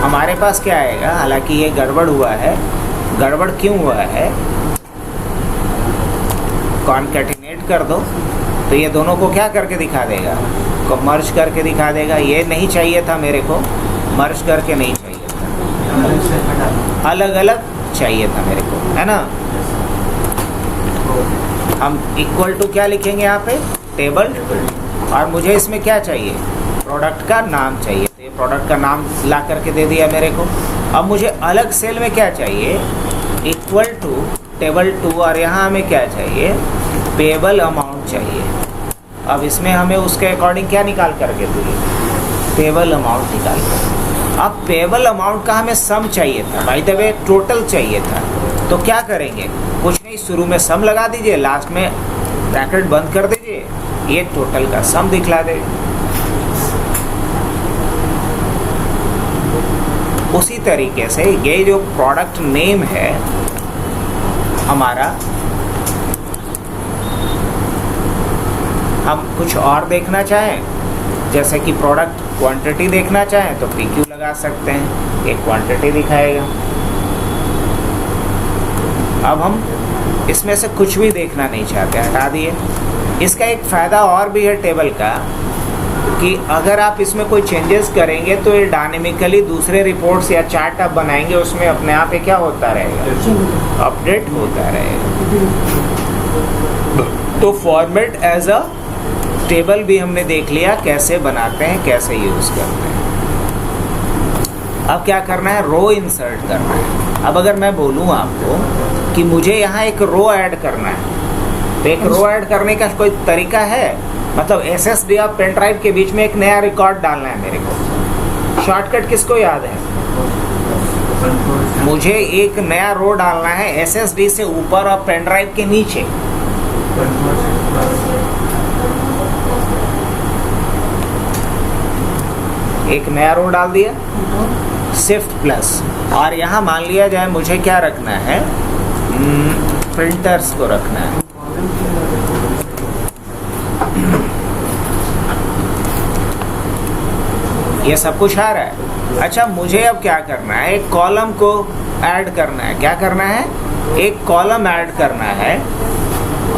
हमारे पास क्या आएगा, हालांकि ये गड़बड़ हुआ है। गड़बड़ क्यों हुआ है, कॉन्कैटिनेट कर दो तो ये दोनों को क्या करके दिखा देगा, को मर्ज करके दिखा देगा। ये नहीं चाहिए था मेरे को, मर्ज करके नहीं चाहिए था, अलग अलग चाहिए था मेरे को, है ना। हम इक्वल टू क्या लिखेंगे यहाँ पे, टेबल, और मुझे इसमें क्या चाहिए, प्रोडक्ट का नाम चाहिए। तो ये प्रोडक्ट का नाम ला करके दे दिया मेरे को। अब मुझे अलग सेल में क्या चाहिए, इक्वल टू टेबल 2, और यहाँ हमें क्या चाहिए, पेबल अमाउंट चाहिए। अब इसमें हमें उसके अकॉर्डिंग क्या निकाल करके दिए, पेबल अमाउंट निकाल कर। अब पेबल अमाउंट का हमें सम चाहिए था, बाय द वे टोटल चाहिए था। तो क्या करेंगे, कुछ नहीं, शुरू में सम लगा दीजिए, लास्ट में ब्रैकेट बंद कर दीजिए, ये टोटल का सम दिखला देगा। उसी तरीके से ये जो प्रोडक्ट नेम है हमारा, हम कुछ और देखना चाहें, जैसे कि प्रोडक्ट क्वांटिटी देखना चाहें तो PQ लगा सकते हैं, एक क्वांटिटी दिखाएगा। अब हम इसमें से कुछ भी देखना नहीं चाहते, हटा दिए। इसका एक फ़ायदा और भी है टेबल का कि अगर आप इसमें कोई चेंजेस करेंगे तो ये डायनेमिकली दूसरे रिपोर्ट्स या चार्ट आप बनाएंगे उसमें अपने आप ये क्या होता रहेगा, अपडेट होता रहेगा। तो फॉर्मेट एज अ टेबल भी हमने देख लिया कैसे बनाते हैं, कैसे यूज़ करते हैं। अब क्या करना है, रो इंसर्ट करना है। अब अगर मैं बोलूँ आपको कि मुझे यहाँ एक रो ऐड करना है, तो एक रो ऐड करने का कोई तरीका है? मतलब SSD और पेन ड्राइव के बीच में एक नया रिकॉर्ड डालना है मेरे को। शॉर्टकट किसको याद है? मुझे एक नया रो डालना है SSD से ऊपर और पेन ड्राइव के नीचे। एक नया रो डाल दिया, शिफ्ट प्लस, और यहाँ मान लिया जाए मुझे क्या रखना है, प्रिंटर्स को रखना है। ये सब कुछ आ रहा है। अच्छा, मुझे अब क्या करना है, एक कॉलम को ऐड करना है। क्या करना है? एक कॉलम ऐड करना है।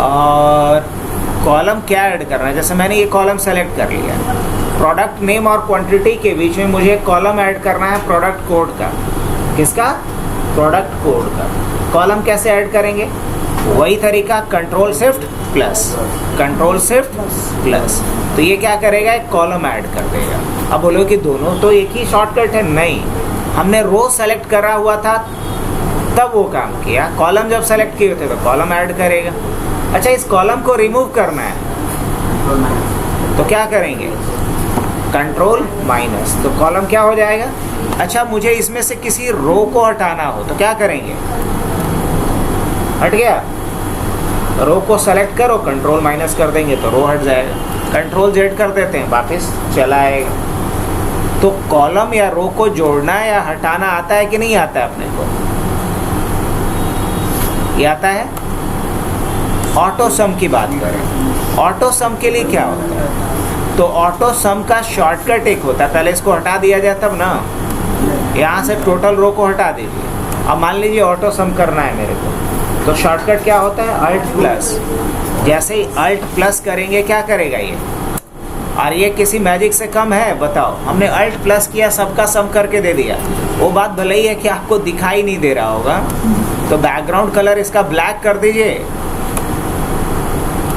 और कॉलम क्या ऐड करना है? जैसे मैंने ये कॉलम सेलेक्ट कर लिया, प्रोडक्ट नेम और क्वांटिटी के बीच में मुझे एक कॉलम ऐड करना है प्रोडक्ट कोड का। किसका? प्रोडक्ट कोड का। कॉलम कैसे ऐड करेंगे? वही तरीका, control shift plus, control shift plus. तो ये क्या करेगा, एक कॉलम ऐड कर देगा। अब बोलो कि दोनों तो एक ही शॉर्टकट है। नहीं, हमने रो सेलेक्ट करा हुआ था तब वो काम किया, कॉलम जब सेलेक्ट किए थे तो कॉलम ऐड करेगा। अच्छा, इस कॉलम को रिमूव करना है तो क्या करेंगे, कंट्रोल माइनस, तो कॉलम क्या हो जाएगा। अच्छा, मुझे इसमें से किसी रो को हटाना हो तो क्या करेंगे, हट गया, रो को सेलेक्ट करो, कंट्रोल माइनस कर देंगे तो रो हट जाएगा। कंट्रोल जेड कर देते हैं, वापस चला आएगा। तो कॉलम या रो को जोड़ना या हटाना आता है कि नहीं आता है अपने को? ये आता है। ऑटो सम की बात करें, ऑटो सम के लिए क्या होता है, तो ऑटो सम का शॉर्टकट एक होता है। पहले इसको हटा दिया जाए तब ना, यहाँ से टोटल रो को हटा दीजिए। अब मान लीजिए ऑटो सम करना है मेरे को, तो शॉर्टकट क्या होता है, अल्ट प्लस। जैसे ही अल्ट प्लस करेंगे क्या करेगा ये, और ये किसी मैजिक से कम है? बताओ, हमने अल्ट प्लस किया, सबका सम करके दे दिया। वो बात भले ही है कि आपको दिखाई नहीं दे रहा होगा, तो बैकग्राउंड कलर इसका ब्लैक कर दीजिए,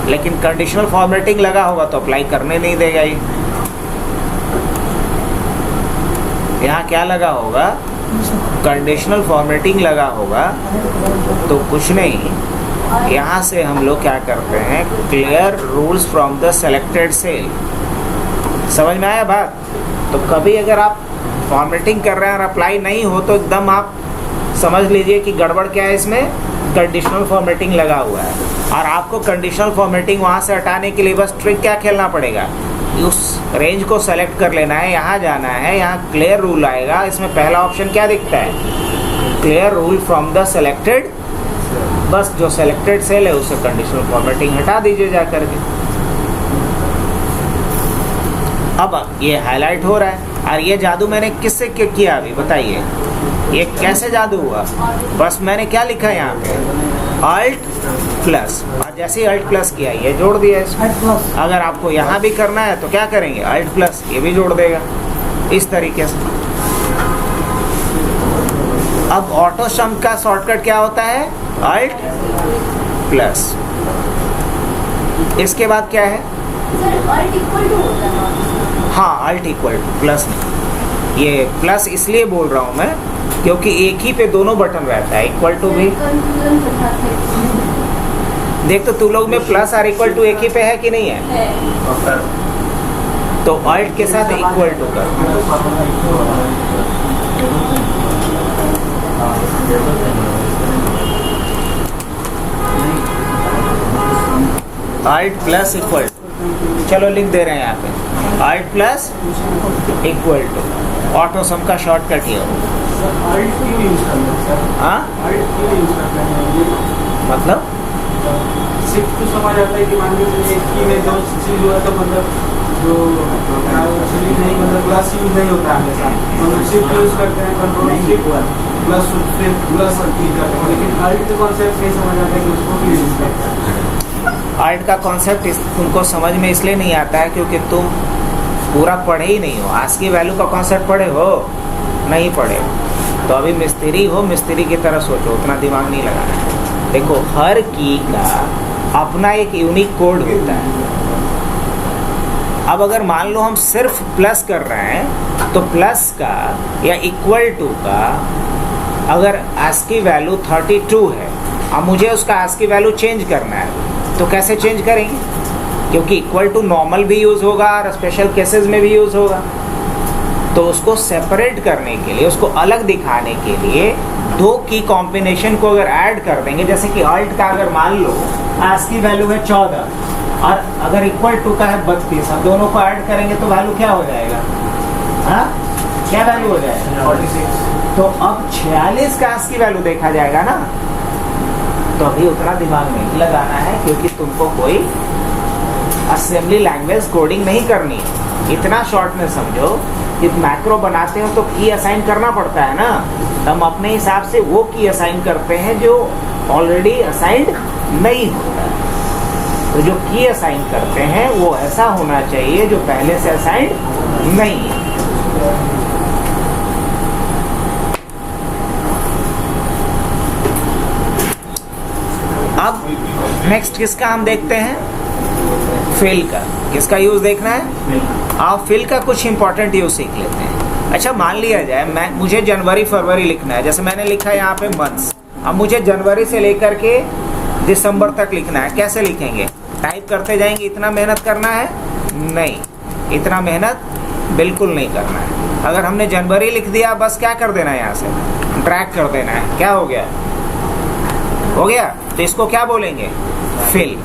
लेकिन कंडीशनल फॉर्मेटिंग लगा होगा तो अप्लाई करने नहीं देगा ये। यहाँ क्या लगा होगा, कंडीशनल फॉर्मेटिंग लगा होगा, तो कुछ नहीं, यहाँ से हम लोग क्या करते हैं, clear rules from the selected cell. समझ में आया बात? तो कभी अगर आप फॉर्मेटिंग कर रहे हैं और अप्लाई नहीं हो तो एकदम आप समझ लीजिए कि गड़बड़ क्या है, इसमें कंडीशनल फॉर्मेटिंग लगा हुआ है। और आपको कंडीशनल फॉर्मेटिंग वहाँ से हटाने के लिए बस ट्रिक क्या खेलना पड़ेगा, उस रेंज को सेलेक्ट कर लेना है, यहाँ जाना है, यहाँ क्लियर रूल आएगा। इसमें पहला ऑप्शन क्या दिखता है, clear rule from the selected, बस जो सेलेक्टेड सेल है उसे कंडीशनल फॉर्मेटिंग हटा दीजिए जा करके। अब ये हाईलाइट हो रहा है, और ये जादू मैंने किससे किया अभी बताइए, ये कैसे जादू हुआ? बस मैंने क्या लिखा यहाँ पे, अल्ट प्लस, और जैसे ही अल्ट प्लस किया ये जोड़ दिया इसमें। अगर आपको यहाँ भी करना है तो क्या करेंगे, अल्ट प्लस, ये भी जोड़ देगा इस तरीके से। अब ऑटो सम का शॉर्टकट क्या होता है, अल्ट प्लस। इसके बाद क्या है, हाँ, अल्ट इक्वल टू, प्लस नहीं, ये प्लस इसलिए बोल रहा हूँ मैं क्योंकि एक ही पे दोनों बटन रहता है, इक्वल टू भी। देख तो तू लोग में प्लस और इक्वल टू एक ही पे है कि नहीं है? तो अल्ट के साथ इक्वल टू कर, अल्ट प्लस इक्वल, चलो लिख दे रहे हैं यहाँ पे, alt plus equal to, auto sum का शॉर्टकट ही हो। हाँ, मतलब शिफ्ट तो समझ आता है कि मान लीजिए एक की में जो चीज हुआ तो मतलब जो एक्चुअली नहीं मतलब प्लस यूज नहीं होता है हमेशा, हम लोग शिफ्ट यूज करते हैं, कंट्रोल शिफ्ट प्लस फिर प्लस की करते हैं, लेकिन अल्ट कॉन्सेप्ट नहीं समझ आता है कि उसको भी यूज करते हैं। आर्ट का कॉन्सेप्ट तुमको समझ में इसलिए नहीं आता है क्योंकि तुम पूरा पढ़े ही नहीं हो। आज की वैल्यू का कॉन्सेप्ट पढ़े हो? नहीं पढ़े हो तो अभी मिस्त्री हो, मिस्त्री की तरह सोचो, उतना दिमाग नहीं लगाना है। देखो हर की का अपना एक यूनिक कोड होता है। अब अगर मान लो हम सिर्फ प्लस कर रहे हैं तो प्लस का या इक्वल टू का अगर ASCII वैल्यू 32 है, अब मुझे उसका ASCII वैल्यू चेंज करना है तो कैसे चेंज करेंगे? क्योंकि इक्वल टू नॉर्मल भी यूज़ होगा और स्पेशल केसेस में भी यूज़ होगा। तो उसको सेपरेट करने के लिए, उसको अलग दिखाने के लिए दो की कॉम्बिनेशन को अगर ऐड कर देंगे, जैसे कि अल्ट का अगर मान लो ASCII वैल्यू है 14 और अगर इक्वल टू का है 32, अब दोनों को ऐड करेंगे तो वैल्यू क्या हो जाएगा? हाँ, क्या वैल्यू हो जाएगा? 46। तो अब 46 का ASCII वैल्यू देखा जाएगा ना। तो अभी उतना दिमाग नहीं लगाना है क्योंकि तुमको कोई असेंबली लैंग्वेज कोडिंग नहीं करनी है। इतना शॉर्ट में समझो कि मैक्रो बनाते हो तो की असाइन करना पड़ता है ना, तो हम अपने हिसाब से वो की असाइन करते हैं जो ऑलरेडी असाइंड नहीं होता है। तो जो की असाइन करते हैं वो ऐसा होना चाहिए जो पहले से असाइंड नहीं है। अब नेक्स्ट किसका हम देखते हैं? फिल का। किसका यूज देखना है? आप फिल का कुछ इंपॉर्टेंट यूज सीख लेते हैं। अच्छा मान लिया जाए मुझे जनवरी फरवरी लिखना है, जैसे मैंने लिखा है यहाँ पे मंथ्स। अब मुझे जनवरी से लेकर के दिसंबर तक लिखना है, कैसे लिखेंगे? टाइप करते जाएंगे? इतना मेहनत करना है? नहीं, इतना मेहनत बिल्कुल नहीं करना है। अगर हमने जनवरी लिख दिया बस क्या कर देना है, यहाँ से ड्रैग कर देना है। क्या हो गया? हो गया। तो इसको क्या बोलेंगे? फिल।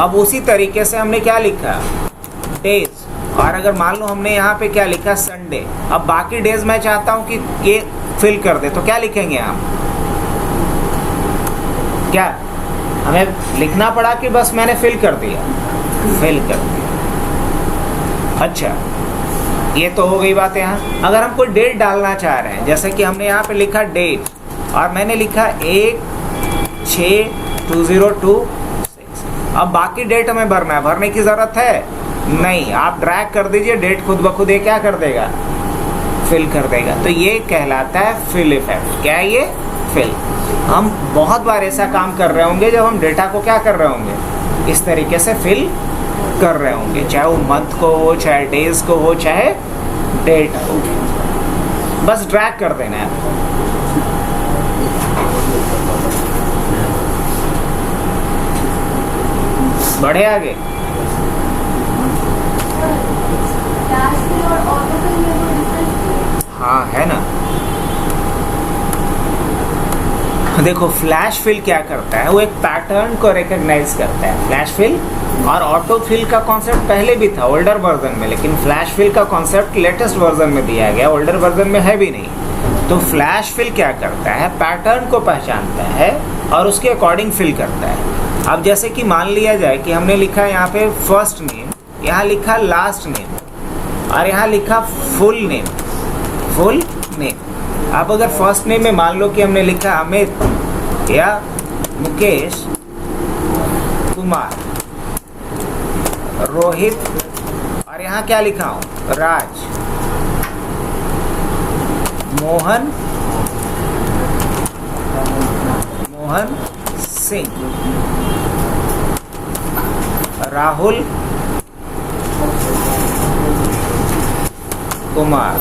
अब उसी तरीके से हमने क्या लिखा? डेज। और अगर मान लो हमने यहाँ पे क्या लिखा? संडे। अब बाकी डेज मैं चाहता हूँ कि ये फिल कर दे, तो क्या लिखेंगे हम? क्या हमें लिखना पड़ा कि बस मैंने फिल कर दिया? फिल कर दिया। अच्छा, ये तो हो गई बात यहाँ। अगर हम कोई डेट डालना चाह रहे हैं, जैसे कि हमने यहाँ पे लिखा डेट और मैंने लिखा 1/6/2026। अब बाकी डेट हमें भरना है, भरने की जरूरत है नहीं। आप ड्रैग कर दीजिए, डेट खुद ब खुद ये क्या कर देगा? फिल कर देगा। तो ये कहलाता है फिल इफेक्ट। क्या है ये? फिल। हम बहुत बार ऐसा काम कर रहे होंगे जब हम डेटा को क्या कर रहे होंगे? इस तरीके से फिल कर रहे होंगे, चाहे वो मंथ को हो, चाहे डेज को हो, चाहे डेट हो। बस ड्रैग कर देना है। बढ़े आगे। हाँ है ना। देखो फ्लैश फिल क्या करता है, वो एक पैटर्न को रिकॉग्नाइज करता है। फ्लैश फिल और ऑटो फिल का कॉन्सेप्ट पहले भी था ओल्डर वर्जन में, लेकिन फ्लैश फिल का कॉन्सेप्ट लेटेस्ट वर्जन में दिया गया, ओल्डर वर्जन में है भी नहीं। तो फ्लैश फिल क्या करता है? पैटर्न को पहचानता है और उसके अकॉर्डिंग फिल करता है। अब जैसे कि मान लिया जाए कि हमने लिखा यहाँ पे फर्स्ट नेम, यहाँ लिखा लास्ट नेम और यहाँ लिखा फुल नेम। Full name. अब अगर फर्स्ट नेम में मान लो कि हमने लिखा अमित या मुकेश कुमार, रोहित और यहाँ क्या लिखा हूँ? राज, मोहन सिंह, राहुल कुमार।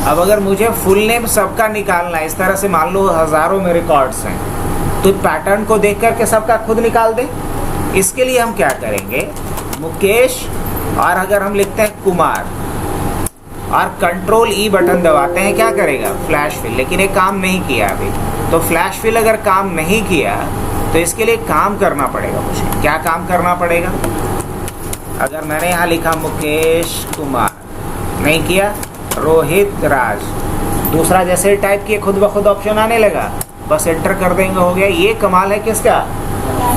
अब अगर मुझे फुल नेम सबका निकालना है, इस तरह से मान लो हजारों में रिकॉर्ड्स हैं, तो पैटर्न को देख करके सबका खुद निकाल दे। इसके लिए हम क्या करेंगे? मुकेश और अगर हम लिखते हैं कुमार और कंट्रोल ई बटन दबाते हैं, क्या करेगा? Flash fill. लेकिन ये काम नहीं किया अभी। तो फ्लैश फिल अगर काम नहीं किया तो इसके लिए काम करना पड़ेगा मुझे। क्या काम करना पड़ेगा? अगर मैंने यहाँ लिखा मुकेश कुमार, नहीं किया, रोहित राज, दूसरा जैसे टाइप किए खुद ब खुद ऑप्शन आने लगा, बस एंटर कर देंगे, हो गया। ये कमाल है किसका?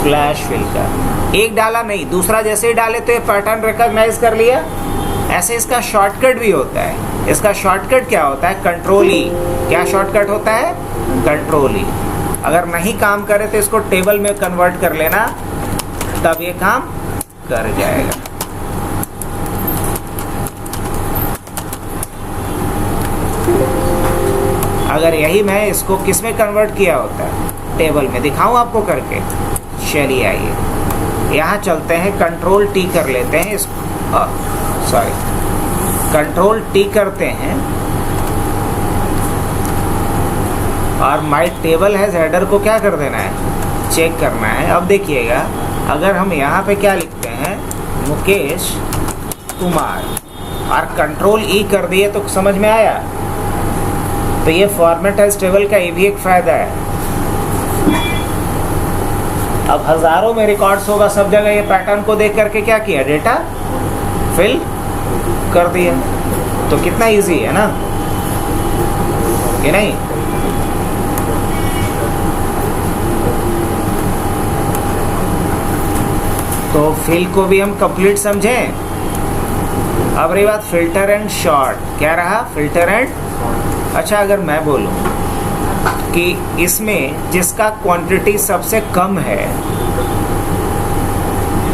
Flash filter. एक डाला नहीं, दूसरा जैसे ही डाले तो ये पैटर्न रिकॉग्नाइज कर लिया। ऐसे इसका शॉर्टकट भी होता है। इसका शॉर्टकट क्या होता है? कंट्रोल ई। क्या शॉर्टकट होता है? कंट्रोल ई। अगर नहीं काम करे तो इसको टेबल में कन्वर्ट कर लेना, तब ये काम कर जाएगा। अगर यही मैं इसको किस में कन्वर्ट किया होता है? टेबल में। दिखाऊं आपको करके? चलिए आइए यहाँ चलते हैं, कंट्रोल टी कर लेते हैं इसको। सॉरी, कंट्रोल टी करते हैं और माई टेबल है हेडर को क्या कर देना है? चेक करना है। अब देखिएगा, अगर हम यहाँ पे क्या लिखते हैं? मुकेश कुमार, और कंट्रोल ई कर दिए तो समझ में आया? तो ये फॉर्मेट एज टेबल का ये भी एक फायदा है। अब हजारों में रिकॉर्ड्स होगा, सब जगह ये पैटर्न को देख करके क्या किया? डेटा फिल कर दिया। तो कितना इजी है ना, कि नहीं? तो फिल को भी हम कंप्लीट समझें। अब रही बात फिल्टर एंड शॉर्ट। क्या रहा? Filter and. अच्छा, अगर मैं बोलूं कि इसमें जिसका क्वांटिटी सबसे कम है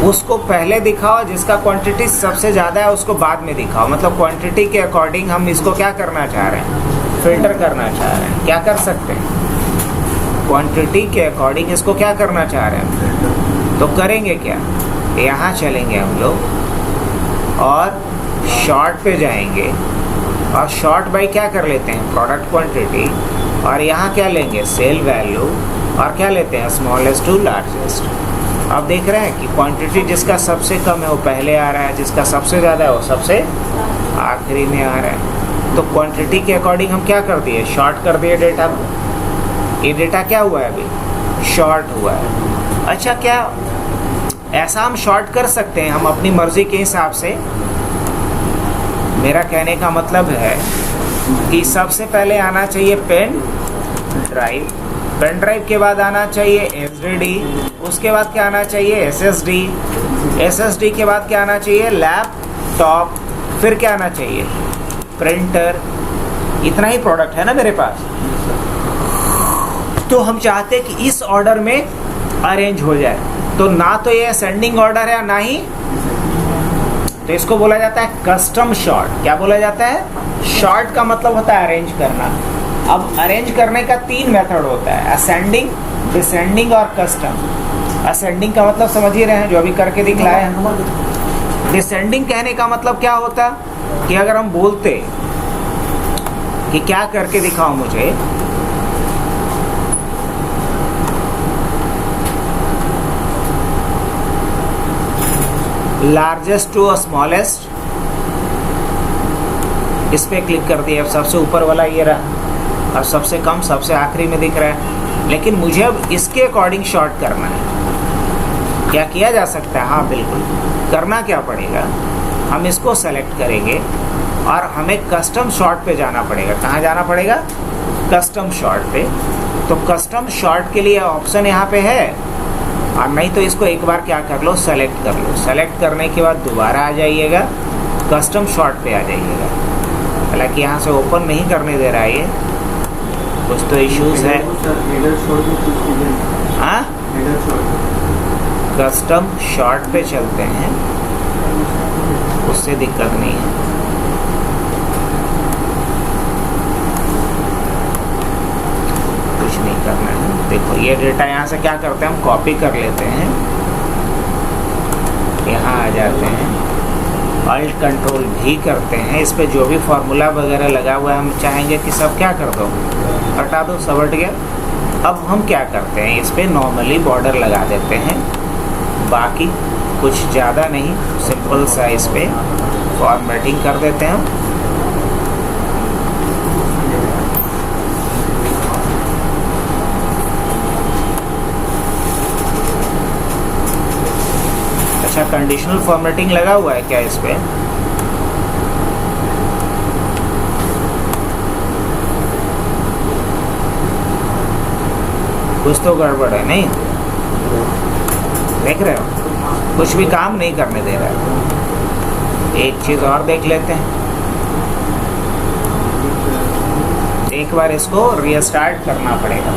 उसको पहले दिखाओ, जिसका क्वांटिटी सबसे ज़्यादा है उसको बाद में दिखाओ। मतलब क्वांटिटी के अकॉर्डिंग हम इसको क्या करना चाह रहे हैं? फिल्टर करना चाह रहे हैं। क्या कर सकते हैं? क्वांटिटी के अकॉर्डिंग इसको क्या करना चाह रहे हैं? तो करेंगे क्या? यहाँ चलेंगे हम लोग और शॉर्ट पे जाएंगे, और शॉर्ट बाई क्या कर लेते हैं? Product quantity. और यहाँ क्या लेंगे? Cell value. और क्या लेते हैं? Smallest to largest. अब देख रहे हैं कि क्वांटिटी जिसका सबसे कम है वो पहले आ रहा है, जिसका सबसे ज़्यादा है वो सबसे आखिरी में आ रहा है। तो क्वांटिटी के अकॉर्डिंग हम क्या कर दिए? शॉर्ट कर दिए डेटा को। ये डेटा क्या हुआ है? अभी शॉर्ट हुआ है। अच्छा, क्या ऐसा हम शॉर्ट कर सकते हैं हम अपनी मर्जी के हिसाब से? मेरा कहने का मतलब है कि सबसे पहले आना चाहिए पेन ड्राइव, पेन ड्राइव के बाद आना चाहिए एसडीडी, उसके बाद क्या आना चाहिए? एसएसडी, एसएसडी के बाद क्या आना चाहिए? लैपटॉप, फिर क्या आना चाहिए? प्रिंटर। इतना ही प्रोडक्ट है ना मेरे पास। तो हम चाहते हैं कि इस ऑर्डर में अरेंज हो जाए। तो ना तो ये असेंडिंग ऑर्डर है, ना ही, तो इसको बोला जाता है कस्टम शॉर्ट। क्या बोला जाता है? शॉर्ट का मतलब होता है अरेंज करना। अब अरेंज करने का 3 मेथड होता है, असेंडिंग, डिसेंडिंग और कस्टम। असेंडिंग का मतलब समझ ही रहे हैं, जो अभी करके दिखलाया है। डिसेंडिंग कहने का मतलब क्या होता कि अगर हम बोलते कि क्या करके दिखाओ मुझे, लार्जेस्ट टू स्मॉलेस्ट, इस पे क्लिक कर दिया। अब सबसे ऊपर वाला ये रहा और सबसे कम सबसे आखिरी में दिख रहा है। लेकिन मुझे अब इसके अकॉर्डिंग शॉर्ट करना है। क्या किया जा सकता है? हाँ बिल्कुल। करना क्या पड़ेगा? हम इसको सेलेक्ट करेंगे और हमें कस्टम शॉर्ट पे जाना पड़ेगा। कहाँ जाना पड़ेगा? कस्टम शॉर्ट पे। तो कस्टम शॉर्ट के लिए ऑप्शन यहाँ पे है, और नहीं तो इसको एक बार क्या कर लो? सेलेक्ट कर लो। सेलेक्ट करने के बाद दोबारा आ जाइएगा, कस्टम शॉर्ट पे आ जाइएगा। हालांकि यहाँ से ओपन नहीं करने दे रहा है ये, कुछ तो इश्यूज है। हाँ, कस्टम शॉर्ट पे चलते हैं, उससे दिक्कत नहीं है। कुछ नहीं करना है। देखो ये डेटा यहाँ से क्या करते हैं? हम कॉपी कर लेते हैं, यहाँ आ जाते हैं, अल्ट कंट्रोल भी करते हैं। इस पे जो भी फार्मूला वगैरह लगा हुआ है हम चाहेंगे कि सब क्या कर दो? हटा दो, सब हट गया। अब हम क्या करते हैं? इस पे नॉर्मली बॉर्डर लगा देते हैं, बाकी कुछ ज़्यादा नहीं, सिंपल सा इस पे फॉर्मेटिंग कर देते हैं। अच्छा, कंडीशनल फॉर्मेटिंग लगा हुआ है क्या इस पे? कुछ तो गड़बड़ है, नहीं? देख रहे हो, कुछ भी काम नहीं करने दे रहा है। एक चीज़ और देख लेते हैं, एक बार इसको रीस्टार्ट करना पड़ेगा।